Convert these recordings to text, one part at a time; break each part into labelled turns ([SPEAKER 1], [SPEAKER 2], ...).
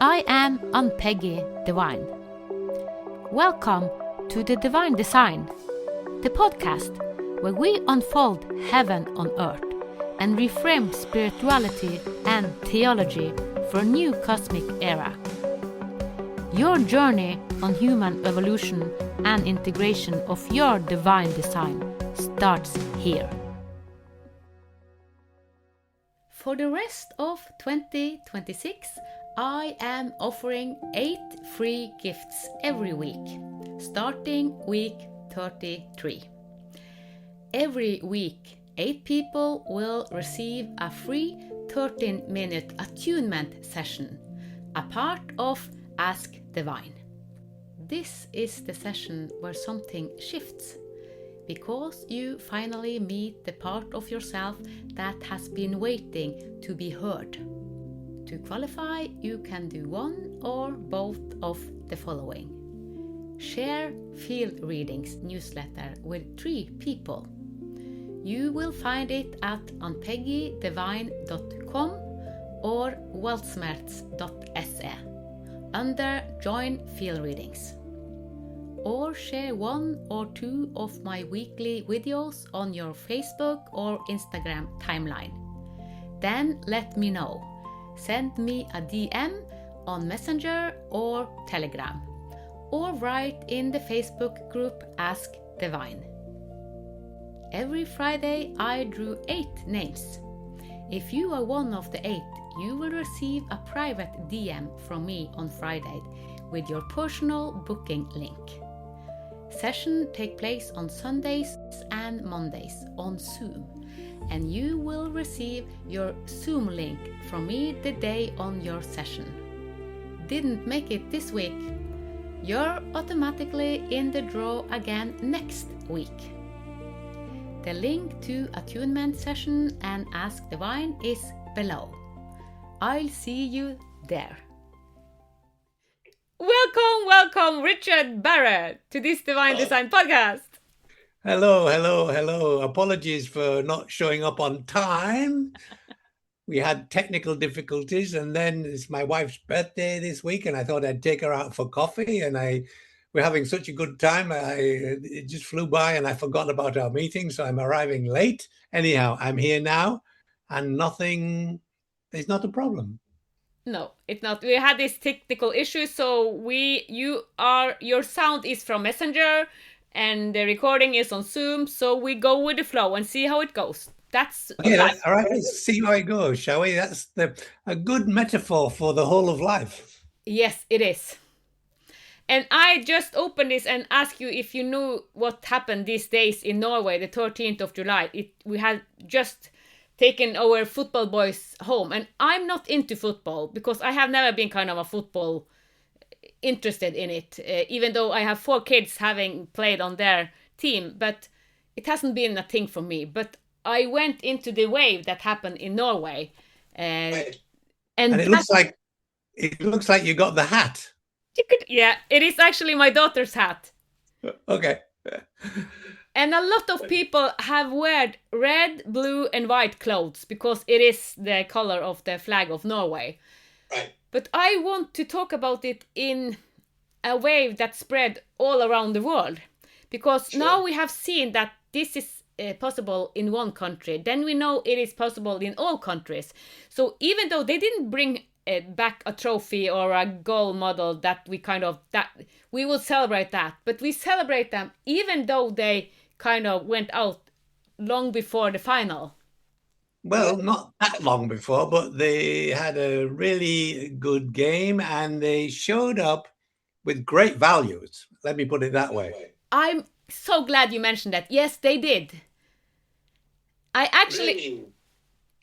[SPEAKER 1] I am Ann-Peggy Divine. Welcome to the Divine Design, the podcast where we unfold heaven on earth and reframe spirituality and theology for a new cosmic era. Your journey on human evolution and integration of your divine design starts here. For the rest of 2026, I am offering 8 free gifts every week, starting week 33. Every week, 8 people will receive a free 13-minute attunement session, a part of Ask Divine. This is the session where something shifts, because you finally meet the part of yourself that has been waiting to be heard. To qualify, you can do one or both of the following. Share Field Readings newsletter with 3 people. You will find it at anpeggydivine.com or weltsmerts.se under Join Field Readings. Or share 1 or 2 of my weekly videos on your Facebook or Instagram timeline. Then let me know. Send me a DM on Messenger or Telegram, or write in the Facebook group Ask Divine. Every Friday I drew 8 names. If you are one of the 8, you will receive a private DM from me on Friday with your personal booking link. Sessions take place on Sundays and Mondays on Zoom, and you will receive your Zoom link from me the day on your session. Didn't make it this week? You're automatically in the draw again next week. The link to attunement session and Ask Divine is below. I'll see you there. Welcome, Richard Barrett, to this Divine Design podcast.
[SPEAKER 2] Hello. Apologies for not showing up on time. We had technical difficulties, and then it's my wife's birthday this week, and I thought I'd take her out for coffee, and we're having such a good time. It just flew by, and I forgot about our meeting, so I'm arriving late. Anyhow, I'm here now, and there's not a problem.
[SPEAKER 1] No, it's not. We had this technical issue, so your sound is from Messenger, and the recording is on Zoom, so we go with the flow and see how it goes. That's
[SPEAKER 2] okay. All right, let's see how it goes, shall we? That's a good metaphor for the whole of life.
[SPEAKER 1] Yes, it is. And I just opened this and asked you if you knew what happened these days in Norway, the 13th of July. We had just taken our football boys home, and I'm not into football because I have never been kind of a football interested in it, even though I have 4 kids having played on their team, but it hasn't been a thing for me. But I went into the wave that happened in Norway, and
[SPEAKER 2] it looks like you got the hat.
[SPEAKER 1] Yeah, it is actually my daughter's hat.
[SPEAKER 2] Okay.
[SPEAKER 1] And a lot of people have worn red, blue, and white clothes because it is the color of the flag of Norway.
[SPEAKER 2] Right.
[SPEAKER 1] But I want to talk about it in a wave that spread all around the world. Because now we have seen that this is possible in one country. Then we know it is possible in all countries. So even though they didn't bring back a trophy or a goal model that we will celebrate that. But we celebrate them even though they kind of went out long before the final.
[SPEAKER 2] Well, not that long before, but they had a really good game and they showed up with great values. Let me put it that way.
[SPEAKER 1] I'm so glad you mentioned that. Yes, they did. I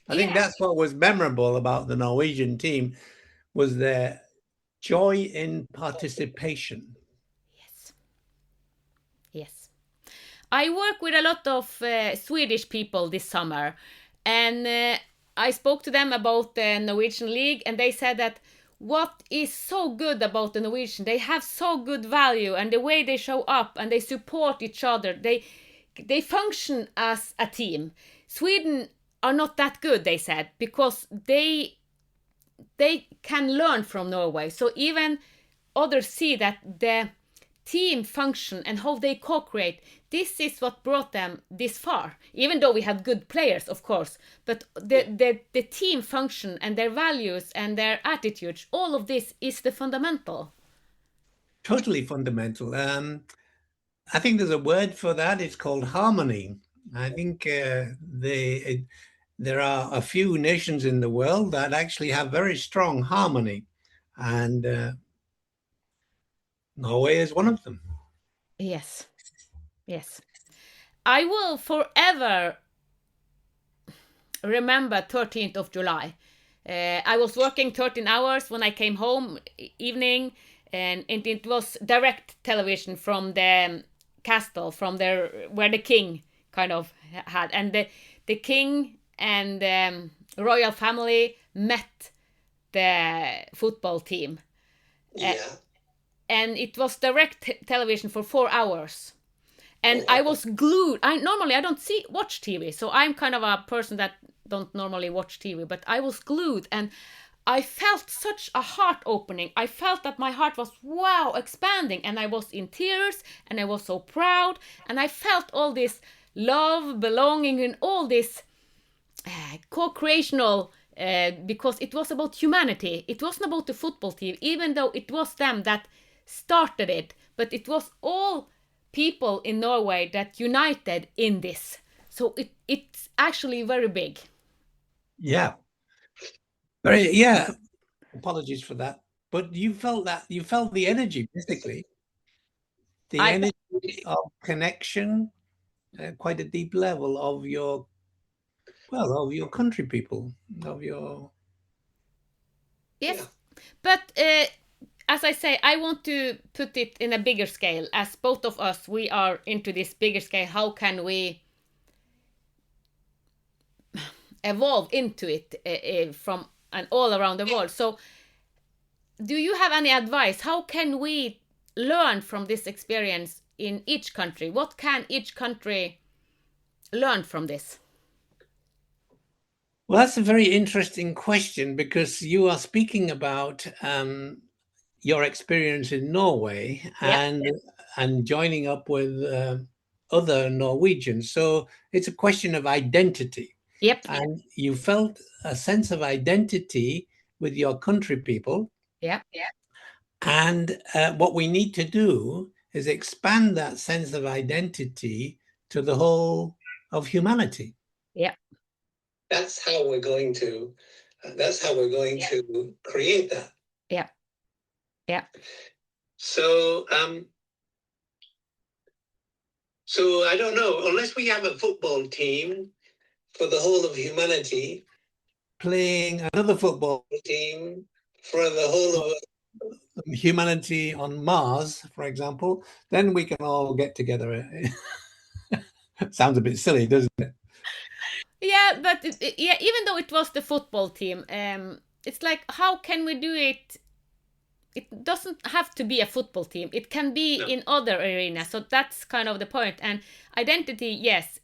[SPEAKER 2] think that's what was memorable about the Norwegian team, was their joy in participation.
[SPEAKER 1] Yes. I work with a lot of Swedish people this summer, and I spoke to them about the Norwegian League, and they said that what is so good about the Norwegian, they have so good value, and the way they show up and they support each other, they function as a team. Sweden are not that good, they said, because they they can learn from Norway. So even others see that the team function and how they co-create, this is what brought them this far, even though we had good players, of course, but the team function and their values and their attitudes, all of this is the fundamental.
[SPEAKER 2] Totally fundamental. I think there's a word for that. It's called harmony. I think there are a few nations in the world that actually have very strong harmony, and Norway is one of them.
[SPEAKER 1] Yes, yes. I will forever remember 13th of July. I was working 13 hours when I came home evening, and it was direct television from the castle, from there where the king kind of had, and the king and the royal family met the football team.
[SPEAKER 2] Yeah.
[SPEAKER 1] And it was direct television for 4 hours. And I was glued. I don't watch TV, so I'm kind of a person that don't normally watch TV, but I was glued, and I felt such a heart opening. I felt that my heart was expanding, and I was in tears, and I was so proud, and I felt all this love, belonging, and all this co-creational, because it was about humanity. It wasn't about the football team, even though it was them that started it, but it was all people in Norway that united in this. So it's actually very big.
[SPEAKER 2] Yeah. Very, yeah. Apologies for that. But you felt the energy physically, the energy of connection, quite a deep level of your country people, of your.
[SPEAKER 1] Yes. Yeah. But as I say, I want to put it in a bigger scale. As both of us, we are into this bigger scale. How can we evolve into it from and all around the world? So do you have any advice? How can we learn from this experience in each country? What can each country learn from this?
[SPEAKER 2] Well, that's a very interesting question, because you are speaking about your experience in Norway and joining up with other Norwegians. So it's a question of identity.
[SPEAKER 1] Yep.
[SPEAKER 2] And you felt a sense of identity with your country people.
[SPEAKER 1] Yeah.
[SPEAKER 2] And what we need to do is expand that sense of identity to the whole of humanity.
[SPEAKER 1] Yeah.
[SPEAKER 2] That's how we're going to create that.
[SPEAKER 1] Yeah. Yeah.
[SPEAKER 2] So I don't know, unless we have a football team for the whole of humanity playing another football team for the whole of humanity on Mars, for example, then we can all get together. Sounds a bit silly, doesn't it?
[SPEAKER 1] Yeah, but even though it was the football team, it's like, how can we do it? It doesn't have to be a football team. It can be in other arenas. So that's kind of the point. And identity, yes,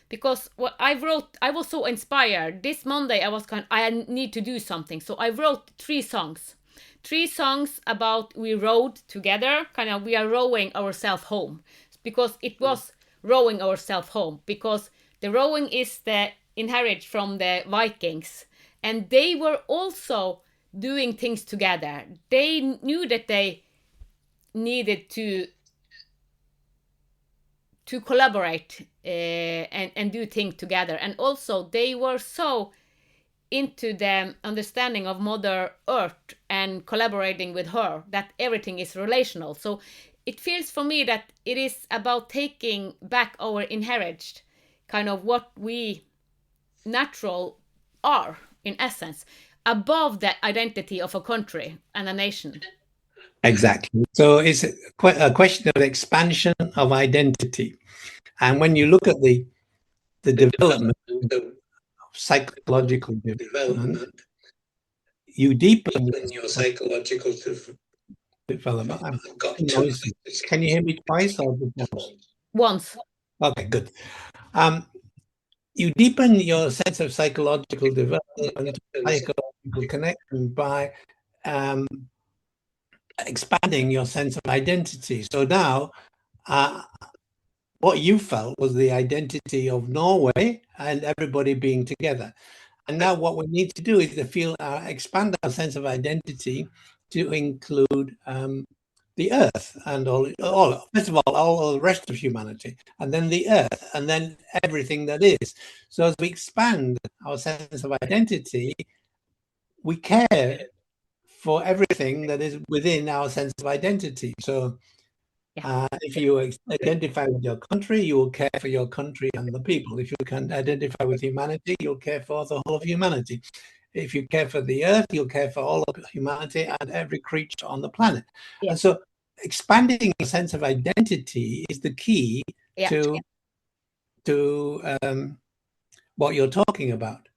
[SPEAKER 1] because what I wrote, I was so inspired. This Monday, I need to do something. So I wrote 3 songs. 3 songs about we rowed together, kind of we are rowing ourselves home. Because it was rowing ourselves home. Because the rowing is the inherit from the Vikings. And they were also doing things together. They knew that they needed to collaborate and do things together. And also they were so into the understanding of Mother Earth and collaborating with her that everything is relational. So it feels for me that it is about taking back our inherited, kind of what we natural are in essence, above the identity of a country and a nation.
[SPEAKER 2] Exactly. So it's a question of expansion of identity. And when you look at the development of psychological development, you deepen your psychological development. Can you hear me twice or once?
[SPEAKER 1] Once.
[SPEAKER 2] Okay, good. you deepen your sense of psychological development, psychological connection by expanding your sense of identity. So now, what you felt was the identity of Norway and everybody being together. And now what we need to do is to expand our sense of identity to include the earth and first of all the rest of humanity, and then the earth, and then everything that is. So as we expand our sense of identity, we care for everything that is within our sense of identity. So if you identify with your country, you will care for your country and the people. If you can identify with humanity, you'll care for the whole of humanity. If you care for the earth, you'll care for all of humanity and every creature on the planet. And so expanding your sense of identity is the key to what you're talking about.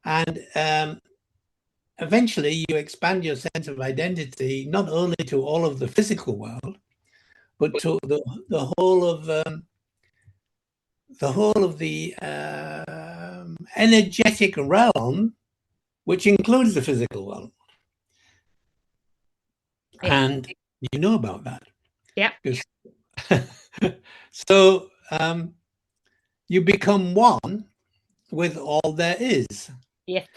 [SPEAKER 2] And eventually you expand your sense of identity not only to all of the physical world, but to the whole of the energetic realm, which includes the physical world. And you know about that.
[SPEAKER 1] Yeah.
[SPEAKER 2] So you become one with all there is.
[SPEAKER 1] Yes.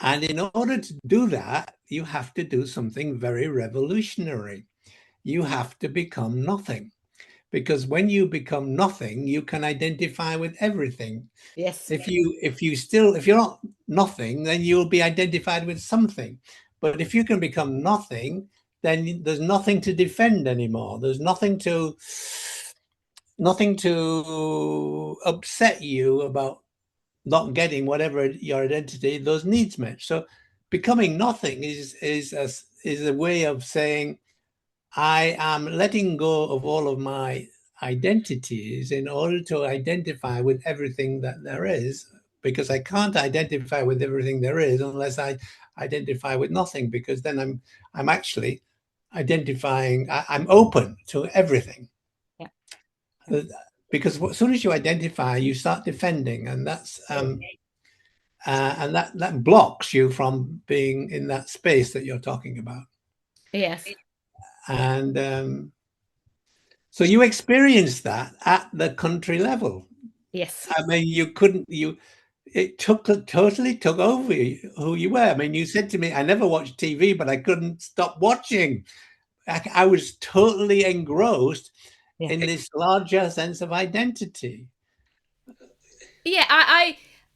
[SPEAKER 2] And in order to do that, you have to do something very revolutionary. You have to become nothing. Because when you become nothing, you can identify with everything.
[SPEAKER 1] Yes.
[SPEAKER 2] If you're not nothing, then you'll be identified with something. But if you can become nothing, then there's nothing to defend anymore. There's nothing to upset you about not getting whatever your identity, those needs met. So becoming nothing is a way of saying, I am letting go of all of my identities in order to identify with everything that there is, because I can't identify with everything there is unless I identify with nothing, because then I'm actually identifying, I'm open to everything. Yeah. Because as soon as you identify, you start defending, and that's and that blocks you from being in that space that you're talking about.
[SPEAKER 1] Yes.
[SPEAKER 2] And so you experienced that at the country level.
[SPEAKER 1] Yes.
[SPEAKER 2] I mean, it totally took over who you were. I mean, you said to me, I never watched TV, but I couldn't stop watching. I was totally engrossed in this larger sense of identity.
[SPEAKER 1] Yeah,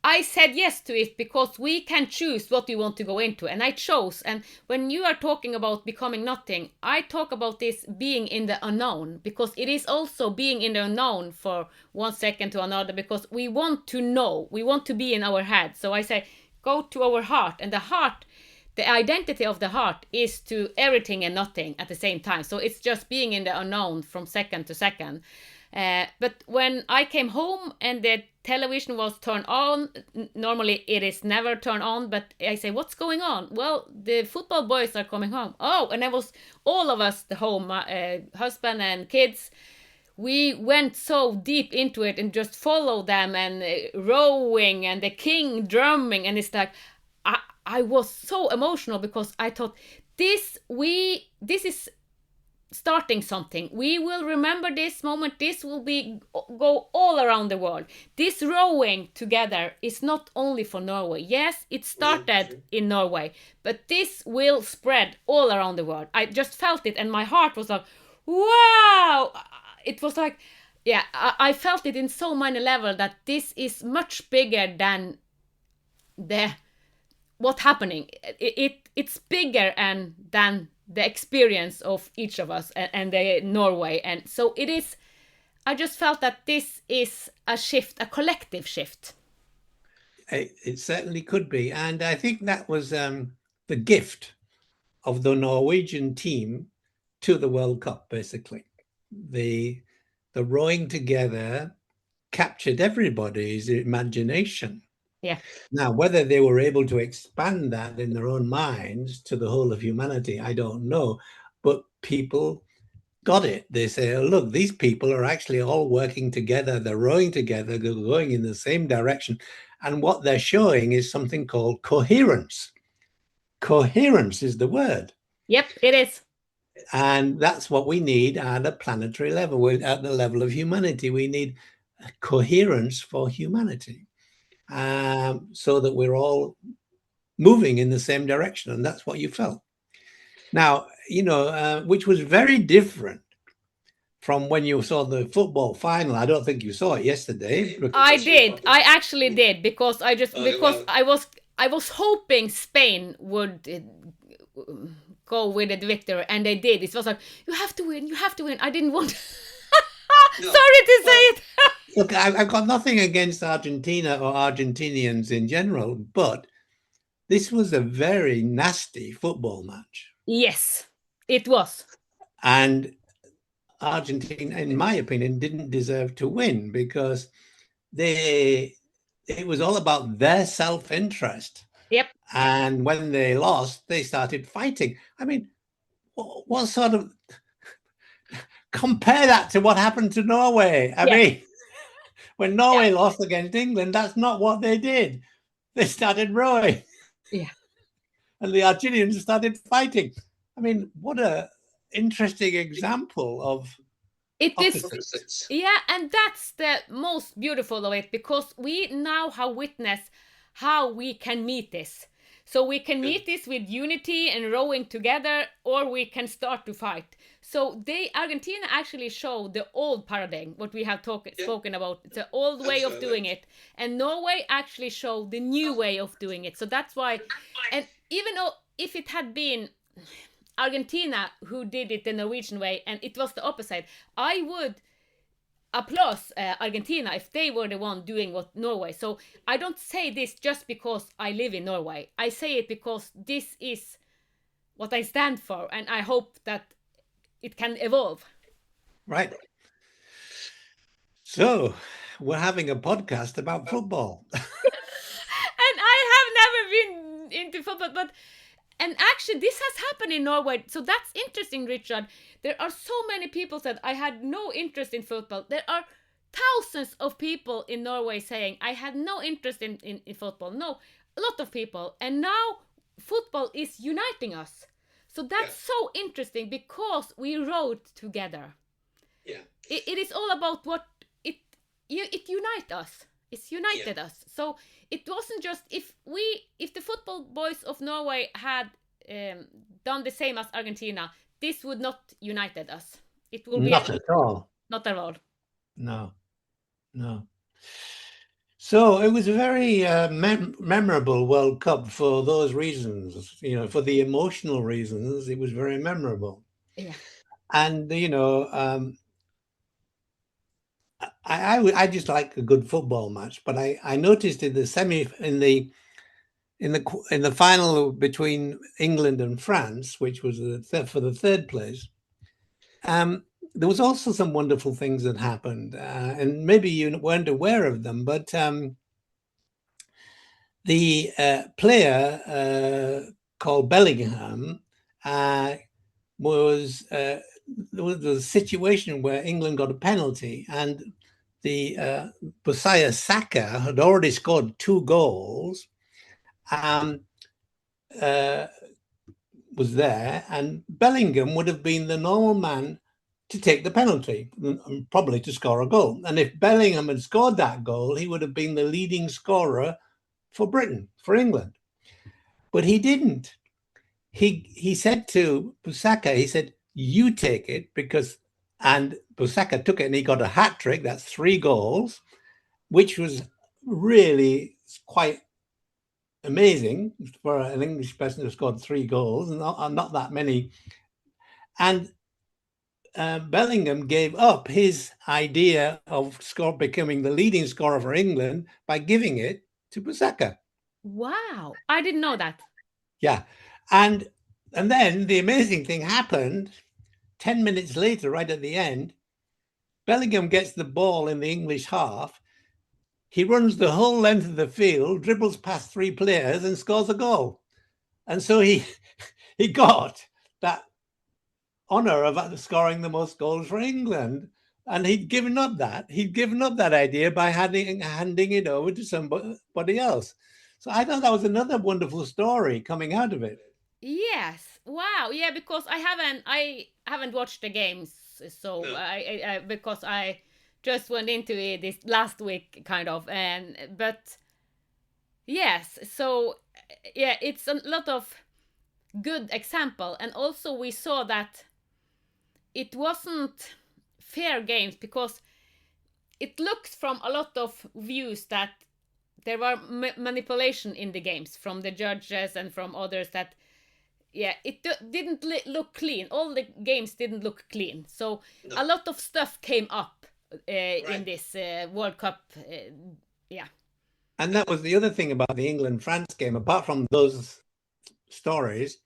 [SPEAKER 1] I said yes to it because we can choose what we want to go into, and I chose. And when you are talking about becoming nothing, I talk about this being in the unknown, because it is also being in the unknown for 1 second to another, because we want to know, we want to be in our head. So I say, go to our heart, and the heart, the identity of the heart is to everything and nothing at the same time. So it's just being in the unknown from second to second. But when I came home and the television was turned on, normally it is never turned on, but I say, what's going on? Well, the football boys are coming home. Oh, and it was all of us, the home, husband and kids. We went so deep into it and just followed them, and rowing, and the king drumming, and it's like, I was so emotional, because I thought, this is starting something. We will remember this moment. This will go all around the world. This rowing together is not only for Norway. Yes, it started in Norway, but this will spread all around the world. I just felt it, and my heart was like, wow. It was like, yeah, I felt it in so many levels, that this is much bigger than what's happening. It's bigger than the experience of each of us, and the Norway. And so it is, I just felt that this is a shift, a collective shift.
[SPEAKER 2] It certainly could be. And I think that was the gift of the Norwegian team to the World Cup, basically. The rowing together captured everybody's imagination.
[SPEAKER 1] Yeah.
[SPEAKER 2] Now, whether they were able to expand that in their own minds to the whole of humanity, I don't know. But people got it. They say, oh, look, these people are actually all working together. They're rowing together. They're going in the same direction. And what they're showing is something called coherence. Coherence is the word.
[SPEAKER 1] Yep, it is.
[SPEAKER 2] And that's what we need at a planetary level. We're at the level of humanity. We need coherence for humanity, so that we're all moving in the same direction. And that's what you felt. Now, which was very different from when you saw the football final. I don't think you saw it yesterday.
[SPEAKER 1] I did. I actually did because I was hoping Spain would go with the victory, and they did. It was like, you have to win. You have to win. I didn't want. Sorry to say it.
[SPEAKER 2] Look, I've got nothing against Argentina or Argentinians in general, but this was a very nasty football match.
[SPEAKER 1] Yes, it was.
[SPEAKER 2] And Argentina, in my opinion, didn't deserve to win because it was all about their self-interest.
[SPEAKER 1] Yep.
[SPEAKER 2] And when they lost, they started fighting. I mean, what sort of compare that to what happened to Norway? I mean, when Norway lost against England, that's not what they did. They started rowing.
[SPEAKER 1] Yeah.
[SPEAKER 2] And the Argentinians started fighting. I mean, what a interesting example of
[SPEAKER 1] it
[SPEAKER 2] opposites.
[SPEAKER 1] Is. Yeah, and that's the most beautiful of it, because we now have witnessed how we can meet this. So we can meet this with unity and rowing together, or we can start to fight. So Argentina actually showed the old paradigm, what we have spoken about, the old way of doing it. And Norway actually showed the new way of doing it. So that's why, and even though if it had been Argentina who did it the Norwegian way and it was the opposite, I would applaud Argentina if they were the one doing what Norway. So I don't say this just because I live in Norway. I say it because this is what I stand for, and I hope that it can evolve.
[SPEAKER 2] Right. So we're having a podcast about football.
[SPEAKER 1] And I have never been into football, and actually this has happened in Norway. So that's interesting, Richard. There are so many people that I had no interest in football. There are thousands of people in Norway saying I had no interest in football. No, a lot of people. And now football is uniting us. So that's so interesting because we rode together. Yeah. It is all about what it unites us. It's united us. So it wasn't just if the football boys of Norway had done the same as Argentina, this would not united us. It will be
[SPEAKER 2] not at all.
[SPEAKER 1] Not at all.
[SPEAKER 2] No. So it was a very memorable World Cup for those reasons. For the emotional reasons, it was very memorable.
[SPEAKER 1] Yeah.
[SPEAKER 2] And I just like a good football match, but I noticed in the in the final between England and France, which was for the third place, there was also some wonderful things that happened, and maybe you weren't aware of them, but the player called Bellingham was there was a situation where England got a penalty, and the Bukayo Saka had already scored 2 goals. Was there, and Bellingham would have been the normal man to take the penalty and probably to score a goal. And if Bellingham had scored that goal, he would have been the leading scorer for Britain, for England. But he didn't. He said to Bukayo, he said, "You take it," and Bukayo took it and he got a hat trick. That's 3 goals, which was really quite amazing for an English person who scored 3 goals, and not that many. And Bellingham gave up his idea of becoming the leading scorer for England by giving it to Bukayo.
[SPEAKER 1] Wow, I didn't know that.
[SPEAKER 2] Yeah, and then the amazing thing happened. 10 minutes later, right at the end, Bellingham gets the ball in the English half. He runs the whole length of the field, dribbles past 3 players and scores a goal. And so he got that honor of scoring the most goals for England. And he'd given up that. He'd given up that idea by handing it over to somebody else. So I thought that was another wonderful story coming out of it.
[SPEAKER 1] Yes. Wow. Yeah, because I haven't watched the games, so
[SPEAKER 2] No.
[SPEAKER 1] because I just went into it this last week, kind of, and but yes. So yeah, it's a lot of good example, and also we saw that it wasn't fair games because it looks from a lot of views that there were manipulation in the games from the judges and from others that yeah it didn't look clean. All the games didn't look clean, so
[SPEAKER 2] No.
[SPEAKER 1] a lot of stuff came up
[SPEAKER 2] Right.
[SPEAKER 1] in this World Cup. Yeah.
[SPEAKER 2] And that was the other thing about the England-France game. Apart from those stories,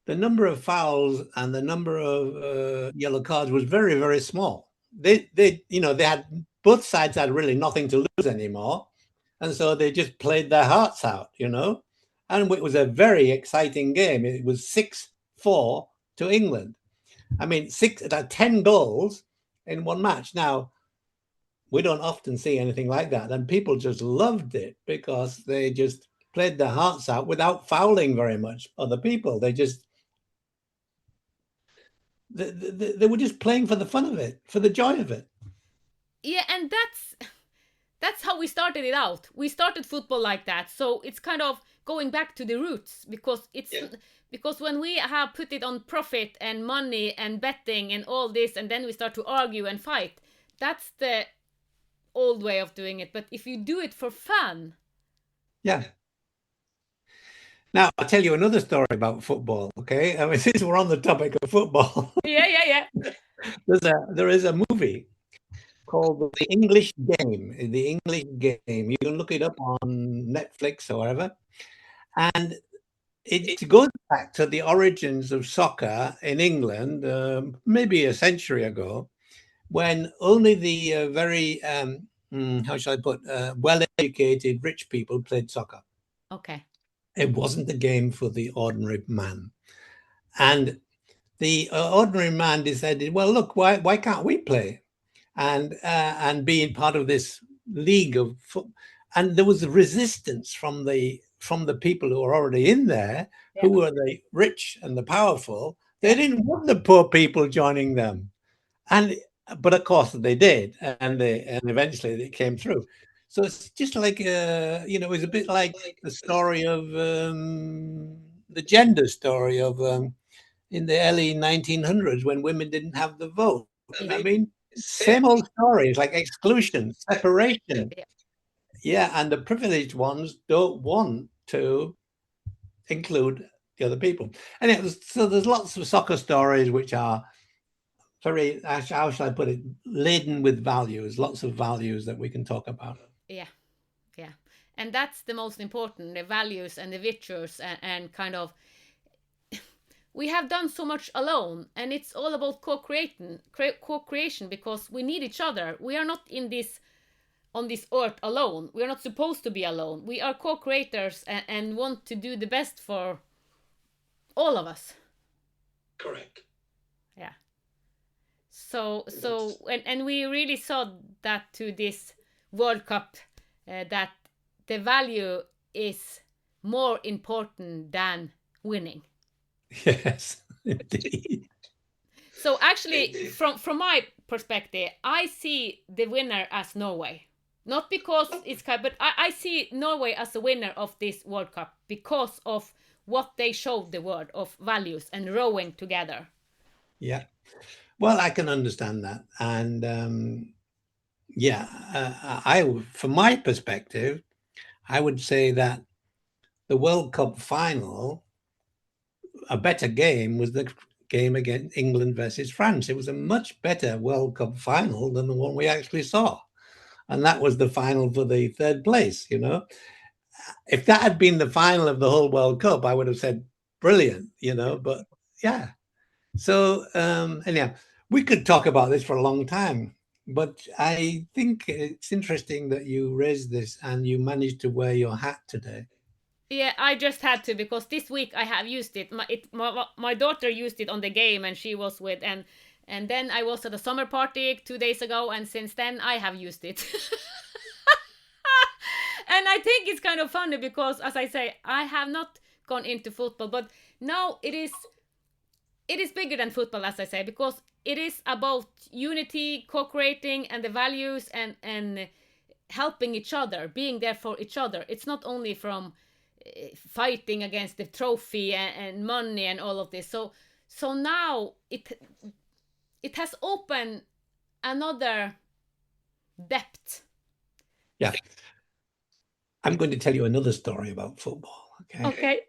[SPEAKER 2] the number of fouls and the number of yellow cards was very, very small. They had both sides had really nothing to lose anymore, and so they just played their hearts out, And it was a very exciting game. It was 6-4 to England. I mean, 10 goals in one match. Now, we don't often see anything like that, and people just loved it because they just played their hearts out without fouling very much other people. They were just playing for the fun of it, for the joy of it.
[SPEAKER 1] Yeah, and that's how we started it out. We started football like that, so it's kind of going back to the roots because because when we have put it on profit and money and betting and all this, and then we start to argue and fight, that's the old way of doing it. But if you do it for fun,
[SPEAKER 2] Yeah. Now, I'll tell you another story about football, okay? I mean, since we're on the topic of football,
[SPEAKER 1] yeah.
[SPEAKER 2] there is a movie called The English Game. The English Game. You can look it up on Netflix or whatever. And it goes back to the origins of soccer in England, maybe a century ago, when only the very, how shall I put, well-educated rich people played soccer.
[SPEAKER 1] Okay.
[SPEAKER 2] It wasn't a game for the ordinary man. And the ordinary man decided, well, look, why can't we play and being part of this league of football? And there was resistance from the people who were already in there, who were the rich and the powerful. They didn't want the poor people joining them, but of course they did, and eventually they came through. So it's just like it was a bit like the story of the gender story of in the early 1900s when women didn't have the vote. I mean, same old stories like exclusion, separation. Yeah, and the privileged ones don't want to include the other people. And so there's lots of soccer stories which are very, how shall I put it, laden with values, lots of values that we can talk about.
[SPEAKER 1] Yeah. And that's the most important, the values and the virtues, and kind of we have done so much alone, and it's all about co-creation because we need each other. We are not on this earth alone. We are not supposed to be alone. We are co-creators and want to do the best for all of us.
[SPEAKER 2] Correct.
[SPEAKER 1] Yeah. So and we really saw that to this World Cup, that the value is more important than winning.
[SPEAKER 2] Yes, indeed.
[SPEAKER 1] So actually, from my perspective, I see the winner as Norway. Not because it's but I see Norway as a winner of this World Cup because of what they showed the world of values and rowing together.
[SPEAKER 2] Yeah. Well, I can understand that. And from my perspective, I would say that the World Cup final, a better game was the game against England versus France. It was a much better World Cup final than the one we actually saw. And that was the final for the third place, If that had been the final of the whole World Cup, I would have said brilliant, but yeah. So anyhow, we could talk about this for a long time, but I think it's interesting that you raised this and you managed to wear your hat today.
[SPEAKER 1] Yeah, I just had to because this week I have used it. My daughter used it on the game and she was with and then I was at a summer party 2 days ago and since then I have used it. And I think it's kind of funny because as I say, I have not gone into football, but now it is bigger than football as I say because it is about unity, co-creating and the values and helping each other, being there for each other. It's not only from fighting against the trophy and money and all of this. So now it has opened another depth.
[SPEAKER 2] Yeah. I'm going to tell you another story about football. Okay.
[SPEAKER 1] Okay.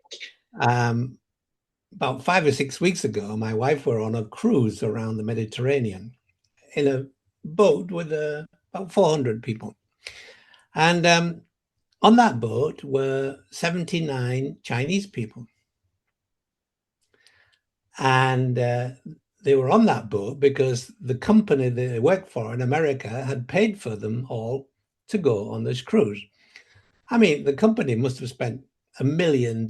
[SPEAKER 2] About 5 or 6 weeks ago, my wife were on a cruise around the Mediterranean in a boat with about 400 people. And on that boat were 79 Chinese people. And they were on that boat because the company they worked for in America had paid for them all to go on this cruise. I mean, the company must have spent $1 million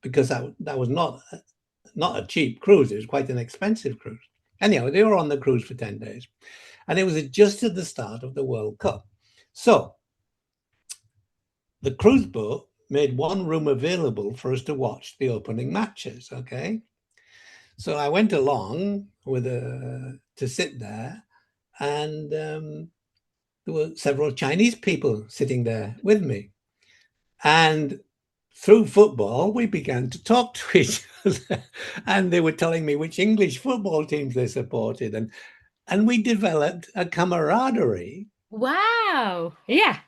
[SPEAKER 2] because that was not a cheap cruise. It was quite an expensive cruise. Anyhow, they were on the cruise for 10 days. And it was just at the start of the World Cup. So the cruise boat made one room available for us to watch the opening matches, okay? So I went along to sit there, and there were several Chinese people sitting there with me. And through football, we began to talk to each other, and they were telling me which English football teams they supported, and we developed a camaraderie.
[SPEAKER 1] Wow. Yeah.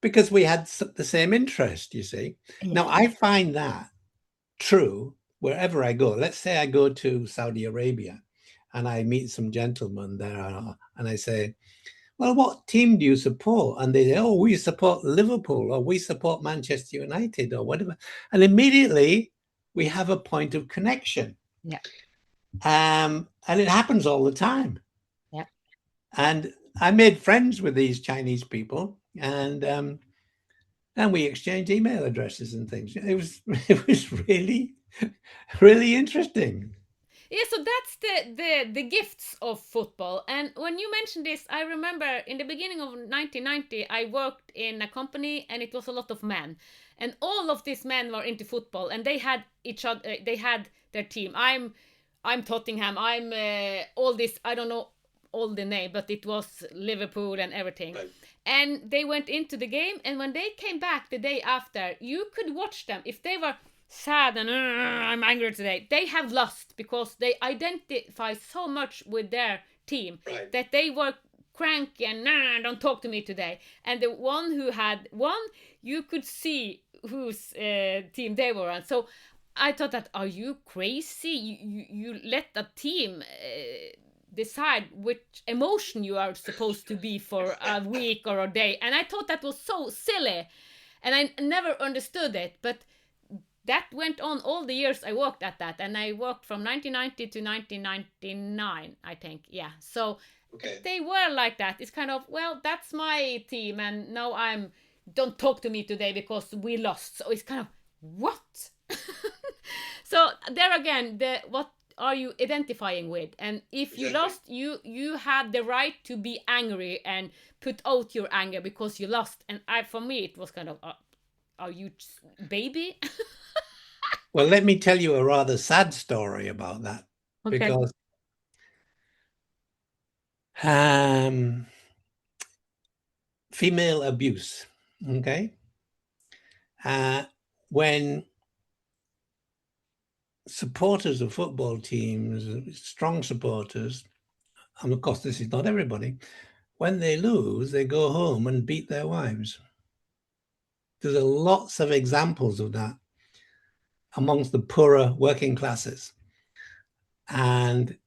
[SPEAKER 2] Because we had the same interest, you see.
[SPEAKER 1] Yeah.
[SPEAKER 2] Now, I find that true wherever I go. Let's say I go to Saudi Arabia and I meet some gentlemen there and I say, well, what team do you support? And they say, oh, we support Liverpool or we support Manchester United or whatever. And immediately we have a point of connection.
[SPEAKER 1] Yeah.
[SPEAKER 2] And it happens all the time.
[SPEAKER 1] Yeah.
[SPEAKER 2] And I made friends with these Chinese people and we exchanged email addresses and things. It was really, really interesting.
[SPEAKER 1] Yeah, so that's the gifts of football. And when you mentioned this, I remember in the beginning of 1990, I worked in a company, and it was a lot of men, and all of these men were into football, and they had each other. They had their team. I'm Tottenham. I'm all this. I don't know all the name, but it was Liverpool and everything. Right. And they went into the game, and when they came back the day after, you could watch them if they were sad and I'm angry today. They have lost because they identify so much with their team, right, that they were cranky and don't talk to me today. And the one who had won, you could see whose team they were on. So I thought that, are you crazy? You let a team decide which emotion you are supposed to be for a week or a day. And I thought that was so silly, and I never understood it. But that went on all the years I worked at that, and I worked from 1990 to 1999, I think. Yeah, so okay, they were like that. It's kind of, well, that's my team, and now don't talk to me today because we lost. So it's kind of, what? So there again, what are you identifying with? And if you lost, you had the right to be angry and put out your anger because you lost. And for me, it was kind of, are you baby?
[SPEAKER 2] Well, let me tell you a rather sad story about that. Okay. Because female abuse, okay? When supporters of football teams, strong supporters, and of course this is not everybody, when they lose, they go home and beat their wives. There's lots of examples of that amongst the poorer working classes. And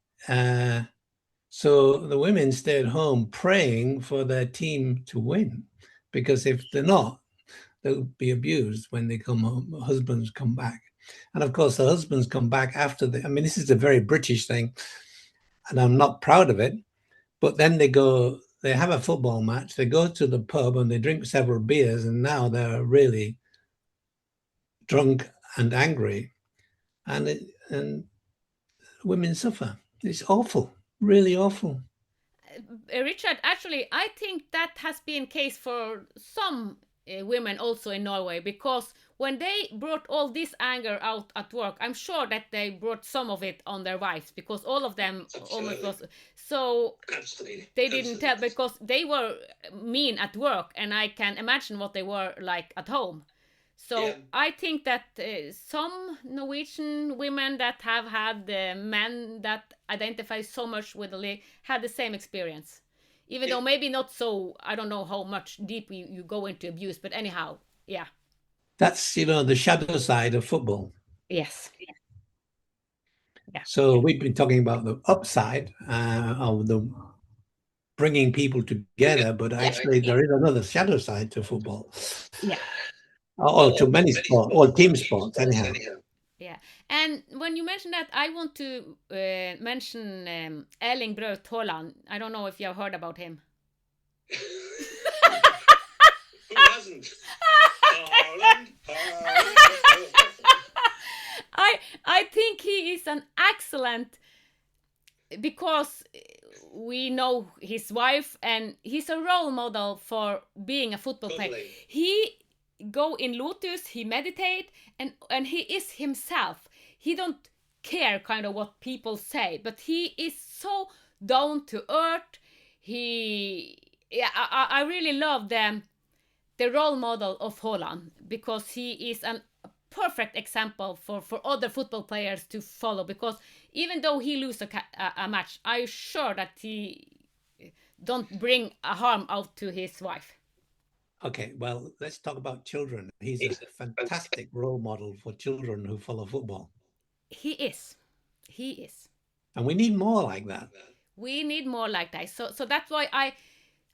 [SPEAKER 2] so the women stay at home praying for their team to win, because if they're not, they'll be abused when they come home. Husbands come back. And of course, the husbands come back after I mean, this is a very British thing, and I'm not proud of it, but then they have a football match, they go to the pub and they drink several beers, and now they're really drunk and angry, and women suffer. It's awful, really awful.
[SPEAKER 1] Richard, actually, I think that has been case for some women also in Norway, because when they brought all this anger out at work, I'm sure that they brought some of it on their wives, because all of them almost was so.
[SPEAKER 2] Absolutely.
[SPEAKER 1] They didn't tell because they were mean at work, and I can imagine what they were like at home. So
[SPEAKER 2] Yeah.
[SPEAKER 1] I think that some Norwegian women that have had men that identify so much with the league had the same experience. Even though maybe not so, I don't know how much deep you go into abuse, but anyhow, yeah.
[SPEAKER 2] That's, the shadow side of football.
[SPEAKER 1] Yes. Yeah.
[SPEAKER 2] So we've been talking about the upside of the bringing people together, but actually there is another shadow side to football.
[SPEAKER 1] Yeah.
[SPEAKER 2] Or to many sports, or team sports, anyhow.
[SPEAKER 1] Yeah, and when you mention that, I want to mention Erling Braut Haaland. I don't know if you have heard about him.
[SPEAKER 2] Who hasn't? Haaland.
[SPEAKER 1] I think he is an excellent, because we know his wife and he's a role model for being a football player. He go in Lotus, he meditate, and he is himself. He don't care kind of what people say, but he is so down to earth. I really love the role model of Haaland, because he is a perfect example for other football players to follow, because even though he loses a match, I'm sure that he don't bring a harm out to his wife.
[SPEAKER 2] Okay, well, let's talk about children. He's a fantastic role model for children who follow football.
[SPEAKER 1] He is.
[SPEAKER 2] And we need more like that.
[SPEAKER 1] We need more like that. So that's why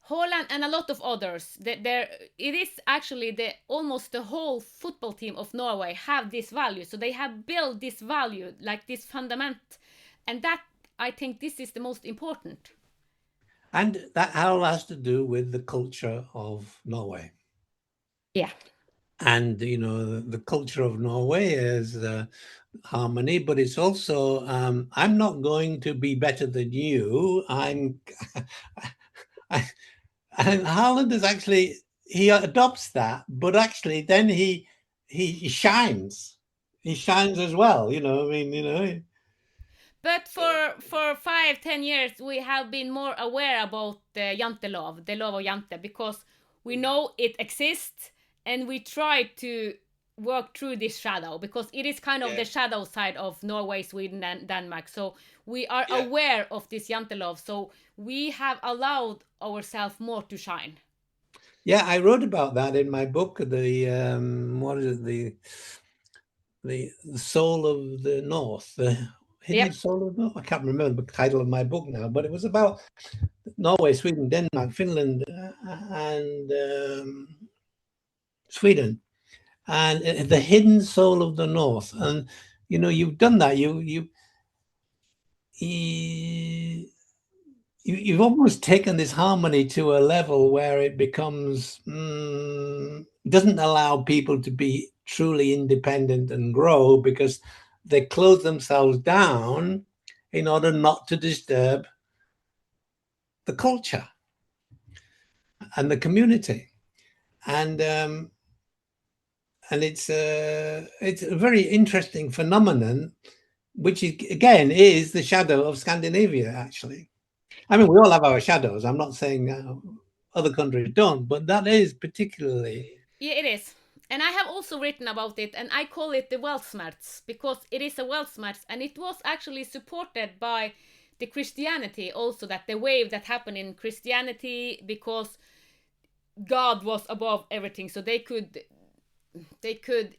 [SPEAKER 1] Haaland and a lot of others, it is actually almost the whole football team of Norway have this value. So they have built this value, like this fundament. And that, I think this is the most important.
[SPEAKER 2] And that all has to do with the culture of Norway.
[SPEAKER 1] Yeah.
[SPEAKER 2] And, the culture of Norway is harmony, but it's also, I'm not going to be better than you. And Haaland is actually, he adopts that, but actually then he shines. He shines as well,
[SPEAKER 1] But for 5-10 years, we have been more aware about the jantelov, the law of jante, because we know it exists, and we try to work through this shadow, because it is kind of the shadow side of Norway, Sweden, and Denmark. So we are aware of this jantelov, so we have allowed ourselves more to shine.
[SPEAKER 2] Yeah, I wrote about that in my book, the what is it, the soul of the North, the hidden soul of the North. I can't remember the title of my book now, but it was about Norway, Sweden, Denmark, Finland, and Sweden, and the hidden soul of the North. And you've done that. You've almost taken this harmony to a level where it becomes doesn't allow people to be truly independent and grow, because they close themselves down in order not to disturb the culture and the community. And it's a very interesting phenomenon, which is, again, is the shadow of Scandinavia, actually. I mean, we all have our shadows. I'm not saying other countries don't, but that is particularly.
[SPEAKER 1] Yeah, it is. And I have also written about it, and I call it the Weltsmerts, because it is a Weltsmerts, and it was actually supported by the Christianity also, that the wave that happened in Christianity, because God was above everything, so they could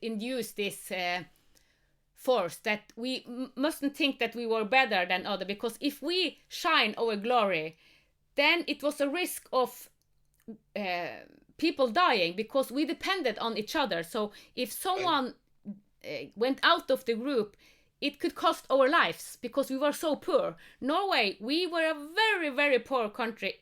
[SPEAKER 1] induce this force that we mustn't think that we were better than other, because if we shine our glory, then it was a risk of people dying, because we depended on each other. So if someone went out of the group, it could cost our lives because we were so poor. Norway, we were a very, very poor country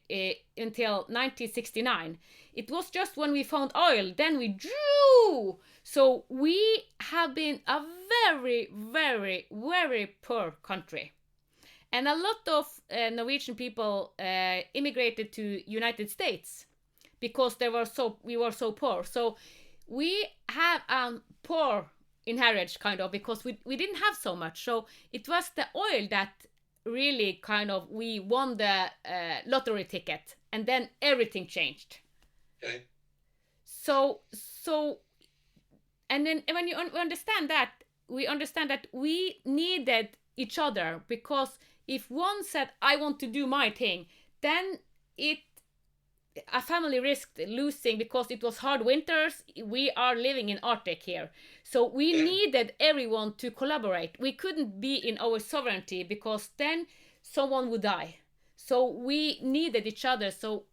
[SPEAKER 1] until 1969. It was just when we found oil, then we drew. So we have been a very, very, very poor country. And a lot of Norwegian people immigrated to United States because we were so poor. So we have poor inheritance kind of because we didn't have so much. So it was the oil that really kind of we won the lottery ticket, and then everything changed.
[SPEAKER 2] Okay.
[SPEAKER 1] So and then when you understand that, we understand that we needed each other, because if one said I want to do my thing, then a family risked losing because it was hard winters. We are living in Arctic here. So we needed everyone to collaborate. We couldn't be in our sovereignty because then someone would die. So we needed each other. So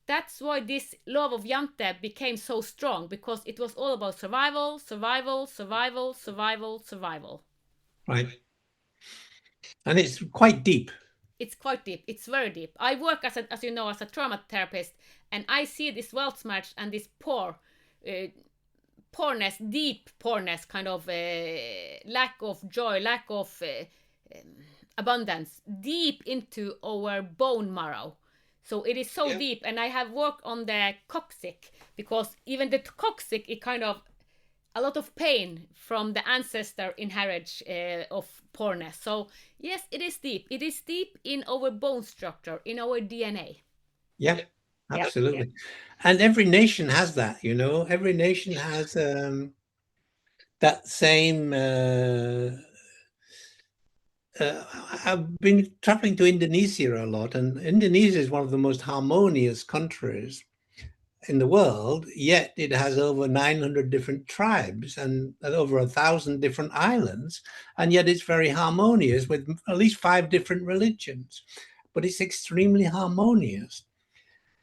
[SPEAKER 1] that's why this love of Jante became so strong, because it was all about survival, survival, survival, survival, survival.
[SPEAKER 2] Right. And it's quite deep.
[SPEAKER 1] It's quite deep. It's very deep. I work as you know, as a trauma therapist, and I see this Weltschmerz and this poorness, deep poorness, kind of lack of joy, lack of abundance, deep into our bone marrow. So it is so deep, and I have worked on the coccyx, because even the coccyx is kind of a lot of pain from the ancestor inheritance of poorness. So yes, it is deep. It is deep in our bone structure, in our DNA.
[SPEAKER 2] Yeah, absolutely. Yeah. And every nation has that, you know. Every nation has that same. I've been traveling to Indonesia a lot, and Indonesia is one of the most harmonious countries in the world, yet it has over 900 different tribes and over 1,000 different islands, and yet it's very harmonious with at least 5 different religions, but it's extremely harmonious.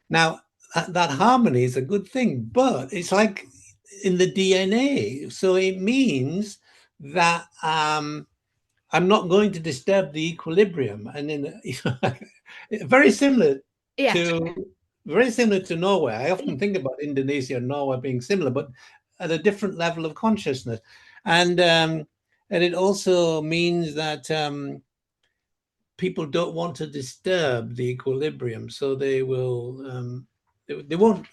[SPEAKER 2] Now, that harmony is a good thing, but it's like in the DNA. So it means that I'm not going to disturb the equilibrium. And very similar to Norway. I often think about Indonesia and Norway being similar, but at a different level of consciousness. And it also means that people don't want to disturb the equilibrium, so they will. They won't.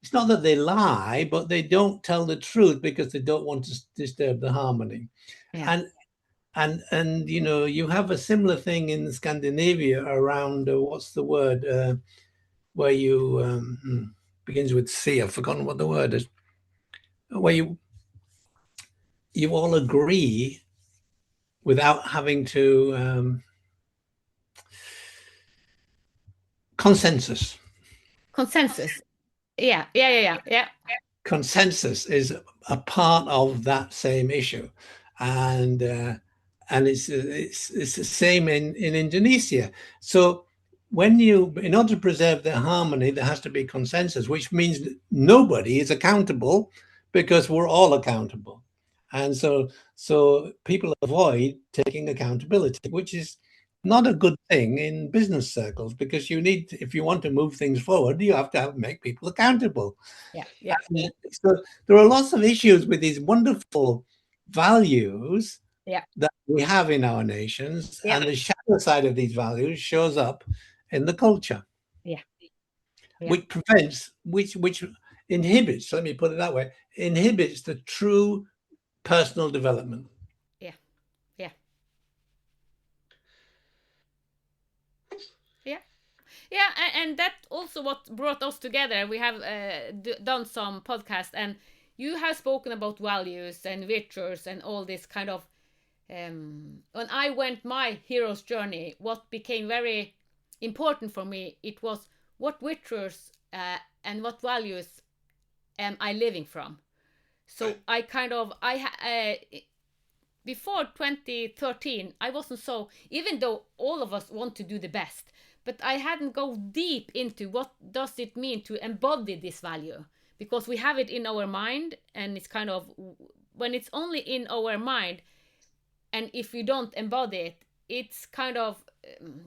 [SPEAKER 2] It's not that they lie, but they don't tell the truth because they don't want to disturb the harmony.
[SPEAKER 1] Yeah.
[SPEAKER 2] And you know, you have a similar thing in Scandinavia around what's the word where you begins with C. I've forgotten what the word is. Where you all agree without having to consensus.
[SPEAKER 1] Yeah.
[SPEAKER 2] Consensus is a part of that same issue, and it's the same in Indonesia. So in order to preserve the harmony, there has to be consensus, which means nobody is accountable because we're all accountable. And so people avoid taking accountability, which is not a good thing in business circles, because if you want to move things forward, you have to make people accountable.
[SPEAKER 1] Yeah.
[SPEAKER 2] So there are lots of issues with these wonderful values that we have in our nations, and the shadow side of these values shows up in the culture. Which inhibits, let me put it that way, inhibits the true personal development.
[SPEAKER 1] Yeah, and that also what brought us together. We have done some podcasts, and you have spoken about values and virtues and all this kind of. When I went my hero's journey, what became very important for me, it was what virtues and what values am I living from. So I kind of before 2013, I wasn't so, even though all of us want to do the best, but I hadn't go deep into what does it mean to embody this value, because we have it in our mind, and it's kind of, when it's only in our mind, and if you don't embody it, it's kind of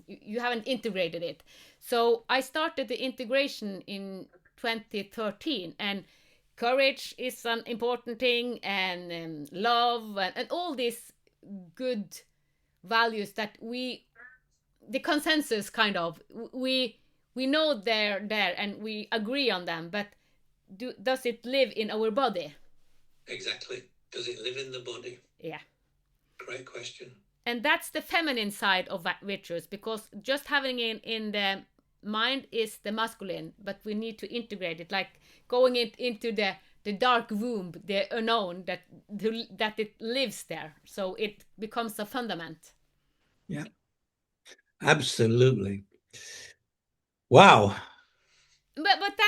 [SPEAKER 1] you haven't integrated it. So I started the integration in 2013, and courage is an important thing, and love, and all these good values that the consensus kind of, we know they're there and we agree on them, but does it live in our body?
[SPEAKER 2] Exactly. Does it live in the body?
[SPEAKER 1] Yeah.
[SPEAKER 2] Great question.
[SPEAKER 1] And that's the feminine side of virtues, because just having it in the mind is the masculine, but we need to integrate it, like going into the dark womb, the unknown, that it lives there, so it becomes a fundament.
[SPEAKER 2] Yeah, absolutely. Wow.
[SPEAKER 1] But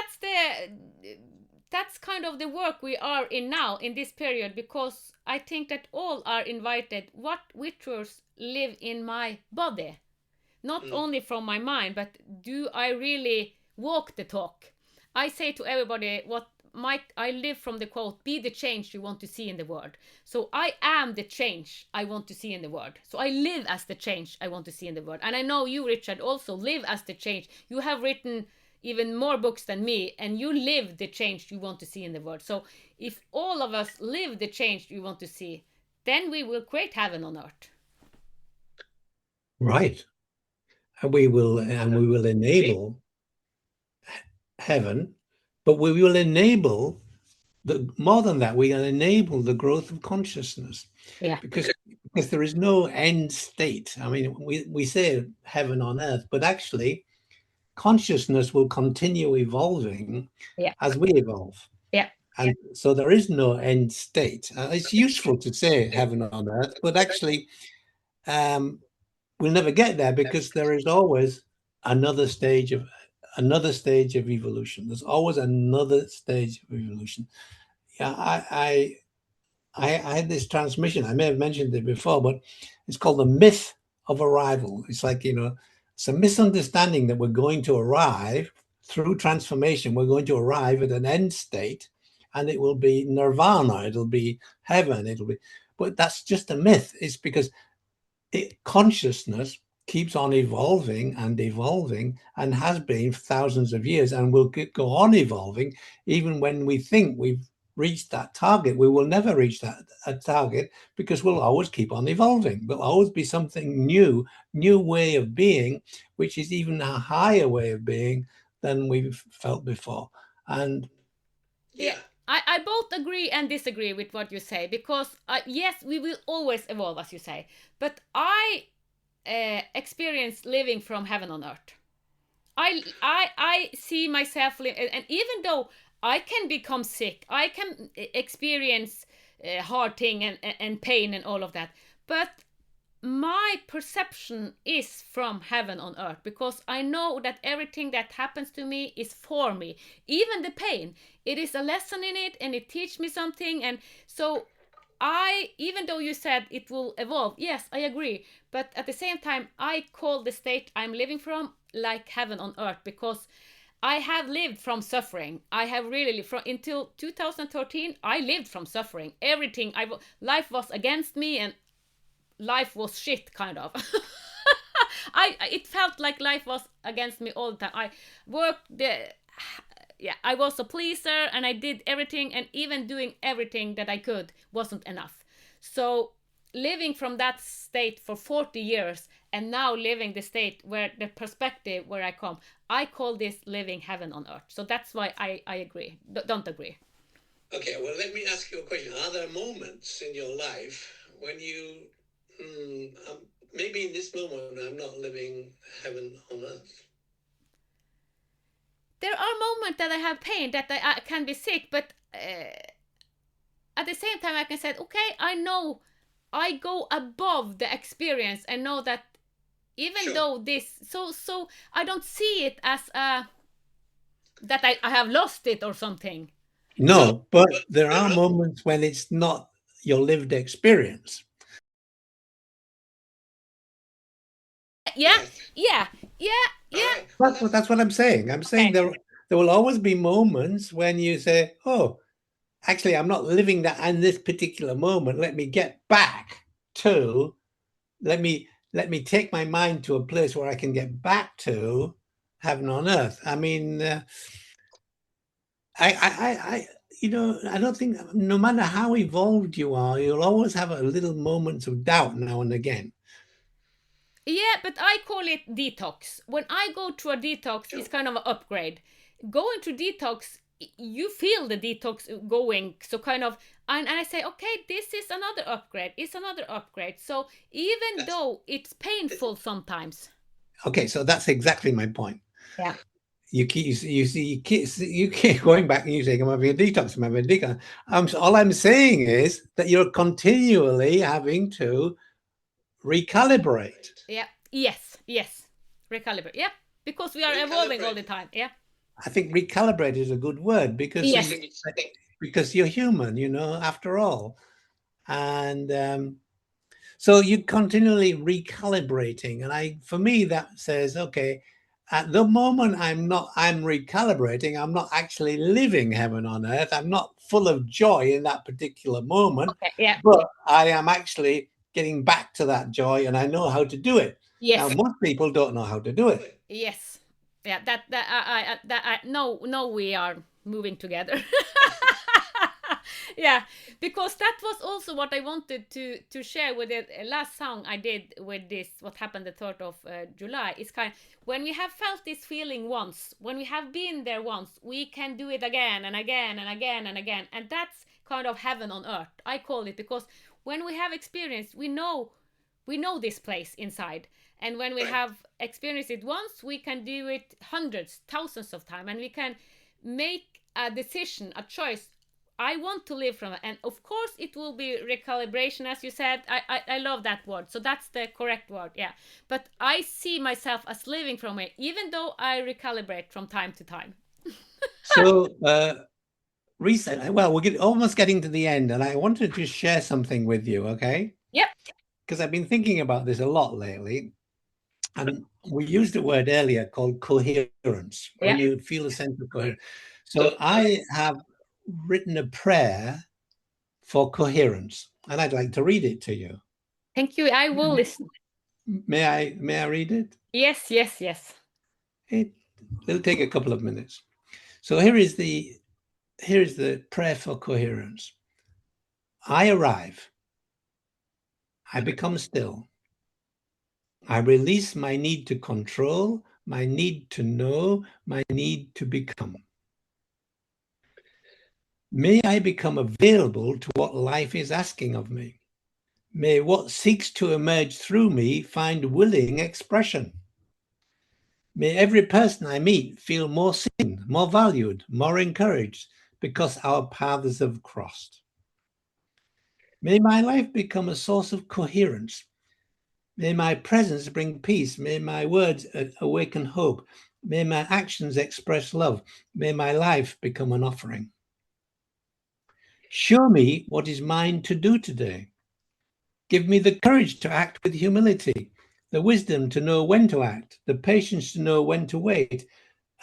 [SPEAKER 1] that's kind of the work we are in now in this period, because I think that all are invited. What rituals live in my body, not only from my mind, but do I really walk the talk? I say to everybody, I live from the quote, be the change you want to see in the world. So I am the change I want to see in the world. So I live as the change I want to see in the world. And I know you, Richard, also live as the change. You have written even more books than me, and you live the change you want to see in the world. So if all of us live the change we want to see, then we will create heaven on earth.
[SPEAKER 2] Right. And we will enable heaven, but we will enable more than that, we will enable the growth of consciousness.
[SPEAKER 1] Yeah.
[SPEAKER 2] Because there is no end state. I mean, we say heaven on earth, but actually consciousness will continue evolving as we evolve.
[SPEAKER 1] Yeah.
[SPEAKER 2] And so there is no end state. It's useful to say heaven on earth, but actually we'll never get there, because there is always another stage of evolution. There's always another stage of evolution. Yeah, I had this transmission. I may have mentioned it before, but it's called the myth of arrival. It's like, it's a misunderstanding that we're going to arrive through transformation. We're going to arrive at an end state, and it will be nirvana. It'll be heaven. But that's just a myth. It's because consciousness keeps on evolving and has been for thousands of years, and will go on evolving. Even when we think we've reached that target, we will never reach that target, because we'll always keep on evolving. There'll always be something new way of being, which is even a higher way of being than we've felt before. And
[SPEAKER 1] yeah, I both agree and disagree with what you say, because yes, we will always evolve, as you say, but I experience living from heaven on earth. I see myself and even though I can become sick, I can experience hard thing and pain and all of that, but my perception is from heaven on earth, because I know that everything that happens to me is for me. Even the pain, it is a lesson in it, and it teaches me something. And so even though you said it will evolve, yes, I agree, but at the same time I call the state I'm living from like heaven on earth, because I have lived from suffering. I have really lived from, until 2013 I lived from suffering. Everything life was against me, and life was shit, kind of. It felt like life was against me all the time. I worked I was a pleaser, and I did everything, and even doing everything that I could wasn't enough. So living from that state for 40 years, and now living the state where the perspective where I come, I call this living heaven on earth. So that's why I agree. Don't agree.
[SPEAKER 2] Okay, well, let me ask you a question. Are there moments in your life when you maybe in this moment I'm not living heaven on earth?
[SPEAKER 1] There are moments that I have pain, that I can be sick, but at the same time I can say, okay, I know I go above the experience, and know that even though this, so I don't see it as that I have lost it or something.
[SPEAKER 2] No, but there are moments when it's not your lived experience.
[SPEAKER 1] Yeah.
[SPEAKER 2] That's what I'm saying. I'm saying there will always be moments when you say, oh, actually, I'm not living that in this particular moment. Let me get back to let me take my mind to a place where I can get back to heaven on earth. I mean, I I don't think no matter how evolved you are, you'll always have a little moments of doubt now and again.
[SPEAKER 1] Yeah, but I call it detox. When I go through a detox, it's kind of an upgrade. Going through detox, you feel the detox going. So kind of, and I say, okay, this is another upgrade. It's another upgrade. So even though it's painful sometimes.
[SPEAKER 2] Okay, so that's exactly my point.
[SPEAKER 1] Yeah.
[SPEAKER 2] You keep going back and you say, I'm having a detox, I'm having a detox. All I'm saying is that you're continually having to recalibrate.
[SPEAKER 1] Yeah. Yes. Recalibrate. Yeah. Because we are evolving all the time. Yeah.
[SPEAKER 2] I think recalibrate is a good word because
[SPEAKER 1] Yes.
[SPEAKER 2] because you're human, after all. And so you're continually recalibrating. And for me, that says, okay, at the moment I'm recalibrating, I'm not actually living heaven on earth. I'm not full of joy in that particular moment.
[SPEAKER 1] Okay. Yeah.
[SPEAKER 2] But I am actually getting back to that joy and I know how to do it.
[SPEAKER 1] Yes.
[SPEAKER 2] Now, most people don't know how to do it.
[SPEAKER 1] Yes. Yeah. No, we are moving together. Yeah, because that was also what I wanted to share with the last song I did with this, what happened the 3rd of July. It's kind of, when we have felt this feeling once, when we have been there once, we can do it again and again and again and again. And that's kind of heaven on earth, I call it, because when we have experienced, we know this place inside. And when we have experienced it once, we can do it hundreds, thousands of times, and we can make a decision, a choice. I want to live from it. And of course it will be recalibration, as you said. I love that word. So that's the correct word. Yeah. But I see myself as living from it, even though I recalibrate from time to time.
[SPEAKER 2] So recently, well, we're almost getting to the end, and I wanted to share something with you, okay?
[SPEAKER 1] Yep.
[SPEAKER 2] Because I've been thinking about this a lot lately. And we used a word earlier called coherence, when you feel a sense of coherence. So I have written a prayer for coherence, and I'd like to read it to you.
[SPEAKER 1] Thank you. I will listen.
[SPEAKER 2] May I read it?
[SPEAKER 1] Yes.
[SPEAKER 2] It'll take a couple of minutes. So here is the prayer for coherence. I arrive. I become still. I release my need to control, my need to know, my need to become. May I become available to what life is asking of me. May what seeks to emerge through me find willing expression. May every person I meet feel more seen, more valued, more encouraged, because our paths have crossed. May my life become a source of coherence. May my presence bring peace. May my words awaken hope. May my actions express love. May my life become an offering. Show me what is mine to do today. Give me the courage to act with humility, the wisdom to know when to act, the patience to know when to wait,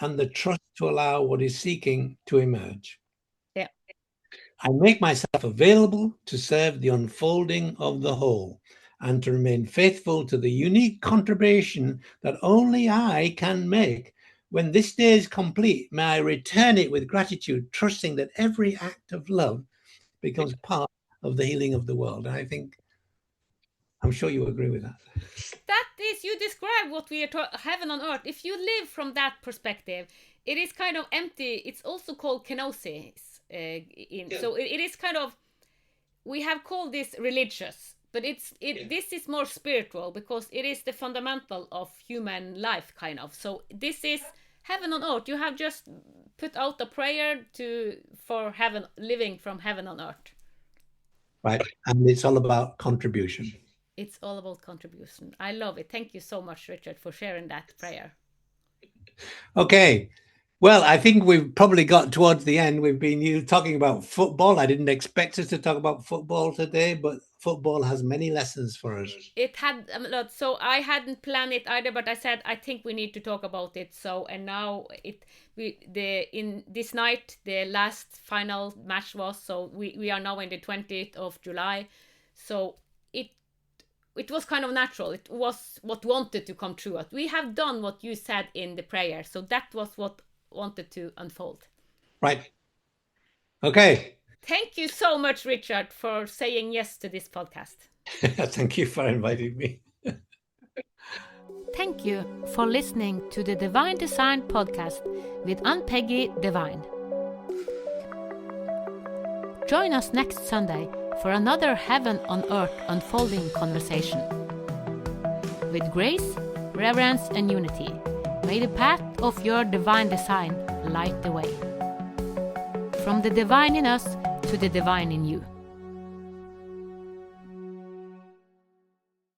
[SPEAKER 2] and the trust to allow what is seeking to emerge.
[SPEAKER 1] Yeah.
[SPEAKER 2] I make myself available to serve the unfolding of the whole and to remain faithful to the unique contribution that only I can make. When this day is complete, may I return it with gratitude, trusting that every act of love becomes part of the healing of the world. And I'm sure you agree with that.
[SPEAKER 1] That is, you describe what we are heaven on earth. If you live from that perspective, it is kind of empty. It's also called kenosis. So it is kind of, we have called this religious, but this is more spiritual because it is the fundamental of human life, kind of. So this is heaven on earth. You have just put out a prayer for heaven, living from heaven on earth.
[SPEAKER 2] Right, and it's all about contribution.
[SPEAKER 1] It's all about contribution. I love it. Thank you so much, Richard, for sharing that prayer.
[SPEAKER 2] Okay. Well, I think we've probably got towards the end. We've been talking about football. I didn't expect us to talk about football today, but football has many lessons for us.
[SPEAKER 1] It had a lot. So I hadn't planned it either, but I said I think we need to talk about it. So, and now in this night the last final match was. So we are now in the 20th of July. So it was kind of natural. It was what wanted to come true. We have done what you said in the prayer. So that was what wanted to unfold.
[SPEAKER 2] Right. Okay.
[SPEAKER 1] Thank you so much, Richard, for saying yes to this podcast.
[SPEAKER 2] Thank you for inviting me.
[SPEAKER 1] Thank you for listening to the Divine Design podcast with Ann-Peggy Divine. Join us next Sunday for another heaven on earth unfolding conversation. With grace, reverence and unity, may the path of your divine design light the way. From the divine in us to the divine in you.